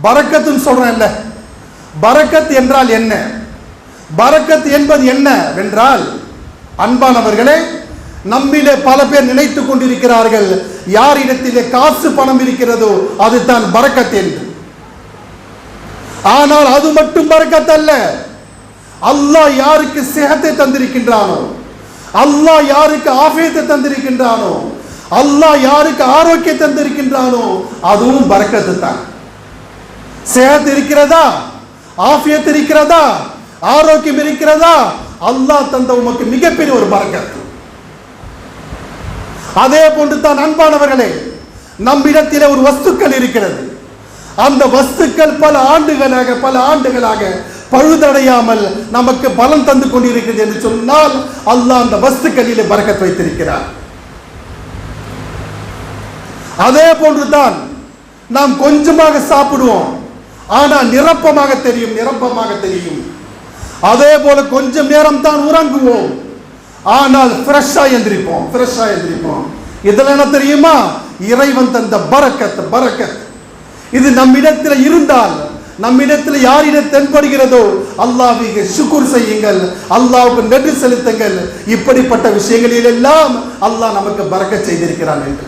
பரக்கத்துன்னு சொல்றேன்ல, பரக்கத் என்றால் என்ன? பரக்கத் என்பது என்ன வென்றால், அன்பானவர்களே, நம்மிலே பல பேர் நினைத்து கொண்டிருக்கிறார்கள் யாரிடத்திலே காசு பணம் இருக்கிறதோ அதுதான் பரக்கத் என்று. ஆனால் அது மட்டும் பரக்கத் அல்ல. அல்லாஹ் யாருக்கு சிஹத்தை தந்திருக்கின்றானோ, அல்லாஹ் யாருக்கு ஆஃபியத்தை தந்திருக்கின்றானோ, அல்லாஹ் யாருக்கு ஆரோக்கியம் தந்திருக்கின்றானோ அதுவும் பரக்கத்து தான். சிஹத் இருக்கிறதா, ஆஃபியத் இருக்கிறதா, ஆரோக்கியம் இருக்கிறதா, அல்லாஹ் தந்த உமக்கு மிகப்பெரிய ஒரு பரக்கத்து. அதே போன்று தான் அன்பானவர்களே, நம்மிடத்தில் ஒரு வஸ்துக்கள் இருக்கிறது. அந்த வஸ்துக்கள் பல ஆண்டுகளாக பழுதடையாமல் நமக்கு பலன் தந்து கொண்டிருக்கிறது என்று சொன்னால் அல்லாஹ் அந்த வஸ்துக்களிலே பரக்கத் வைத்திருக்கிறார். அதே போன்றுதான் நாம் கொஞ்சமாக சாப்பிடுவோம், ஆனால் நிரப்பமாக தெரியும். அதே போல கொஞ்சம் நேரம் தான் உறங்குவோம், ஆனால் ஃப்ரெஷ்ஷா எந்திரிப்போம். இதெல்லாம் என்ன தெரியுமா? இறைவன் தந்த பரக்கத். இது நம்மிடத்தில் இருந்தால், நம்மிடத்தில் யாரிடம் தென்படுகிறதோ அல்லாஹ்வுக்கு ஷுக்ர் செய்யுங்கள், அல்லாஹ்வுக்கு நன்றி செலுத்துங்கள். இப்படிப்பட்ட விஷயங்களில் எல்லாம் அல்லாஹ் நமக்கு பரக்கத் செய்திருக்கிறான் என்று